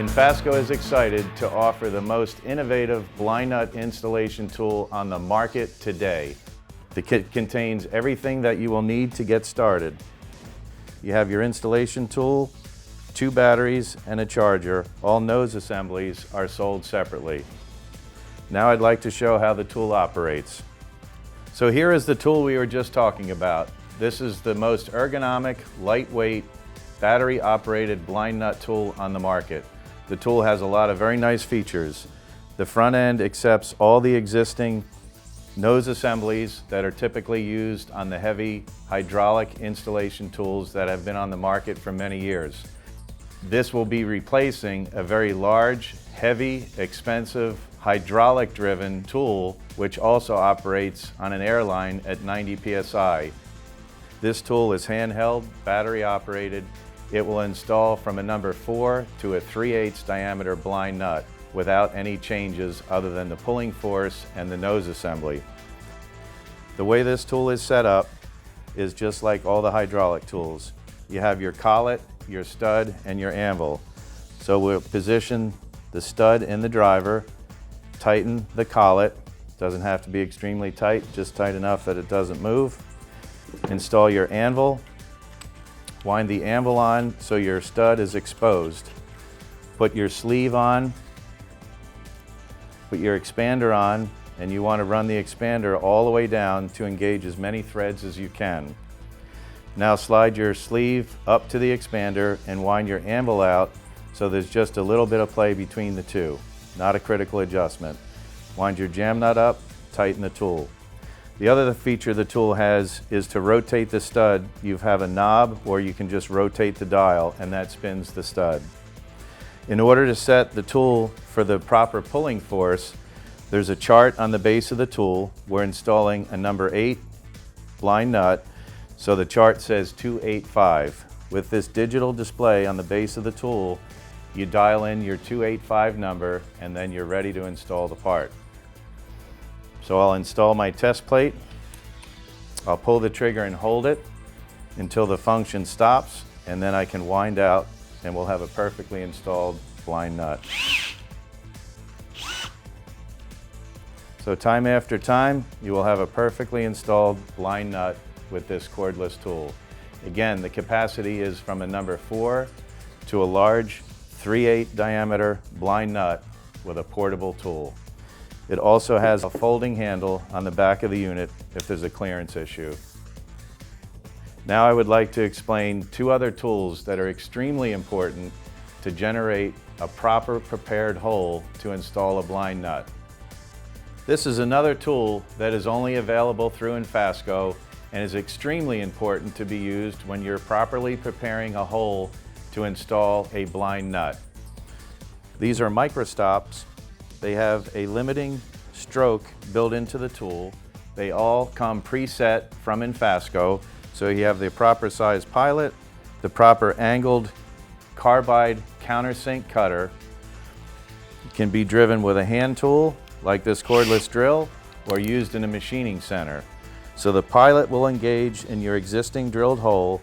and Fasco is excited to offer the most innovative blind nut installation tool on the market today. The kit contains everything that you will need to get started. You have your installation tool, 2 batteries, and a charger. All nose assemblies are sold separately. Now I'd like to show how the tool operates. So here is the tool we were just talking about. This is the most ergonomic, lightweight, battery-operated blind nut tool on the market. The tool has a lot of very nice features. The front end accepts all the existing nose assemblies that are typically used on the heavy hydraulic installation tools that have been on the market for many years. This will be replacing a very large, heavy, expensive, hydraulic-driven tool which also operates on an air line at 90 psi. This tool is handheld, battery-operated. It will install from a number 4 to a 3/8 diameter blind nut without any changes other than the pulling force and the nose assembly. The way this tool is set up is just like all the hydraulic tools. You have your collet, your stud, and your anvil. So we'll position the stud in the driver, tighten the collet. Doesn't have to be extremely tight, just tight enough that it doesn't move. Install your anvil. Wind the anvil on so your stud is exposed. Put your sleeve on, put your expander on, and you want to run the expander all the way down to engage as many threads as you can. Now slide your sleeve up to the expander and wind your anvil out so there's just a little bit of play between the two, not a critical adjustment. Wind your jam nut up, tighten the tool. The other feature the tool has is to rotate the stud. You have a knob, or you can just rotate the dial, and that spins the stud. In order to set the tool for the proper pulling force, there's a chart on the base of the tool. We're installing a number 8 blind nut, so the chart says 285. With this digital display on the base of the tool, you dial in your 285 number, and then you're ready to install the part. So I'll install my test plate. I'll pull the trigger and hold it until the function stops, and then I can wind out and we'll have a perfectly installed blind nut. So time after time, you will have a perfectly installed blind nut with this cordless tool. Again, the capacity is from a number 4 to a large 3/8 diameter blind nut with a portable tool. It also has a folding handle on the back of the unit if there's a clearance issue. Now I would like to explain 2 other tools that are extremely important to generate a proper prepared hole to install a blind nut. This is another tool that is only available through Fasco and is extremely important to be used when you're properly preparing a hole to install a blind nut. These are microstops. They have a limiting stroke built into the tool. They all come preset from Fasco, so you have the proper size pilot, the proper angled carbide countersink cutter. It can be driven with a hand tool like this cordless drill or used in a machining center. So the pilot will engage in your existing drilled hole,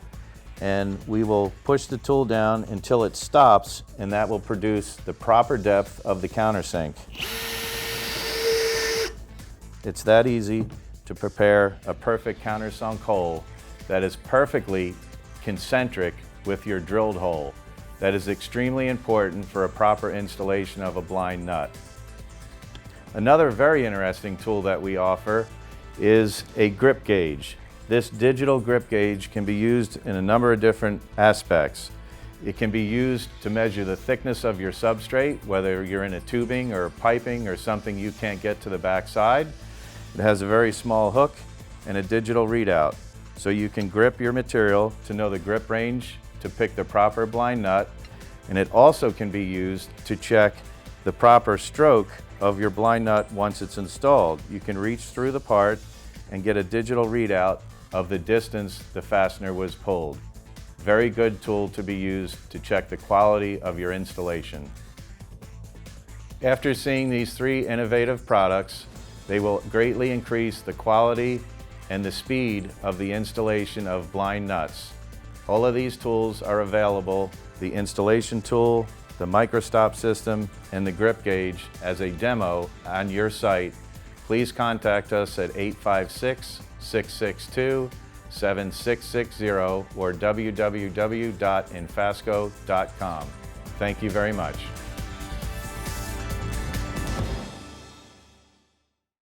and we will push the tool down until it stops, and that will produce the proper depth of the countersink. It's that easy to prepare a perfect countersunk hole that is perfectly concentric with your drilled hole. That is extremely important for a proper installation of a blind nut. Another very interesting tool that we offer is a grip gauge. This digital grip gauge can be used in a number of different aspects. It can be used to measure the thickness of your substrate, whether you're in a tubing or piping or something you can't get to the back side. It has a very small hook and a digital readout, so you can grip your material to know the grip range to pick the proper blind nut, and it also can be used to check the proper stroke of your blind nut once it's installed. You can reach through the part and get a digital readout of the distance the fastener was pulled. Very good tool to be used to check the quality of your installation. After seeing these 3 innovative products, they will greatly increase the quality and the speed of the installation of blind nuts. All of these tools are available: the installation tool, the microstop system, and the grip gauge as a demo on your site, please contact us at 856-662-7660 or www.infasco.com. Thank you very much.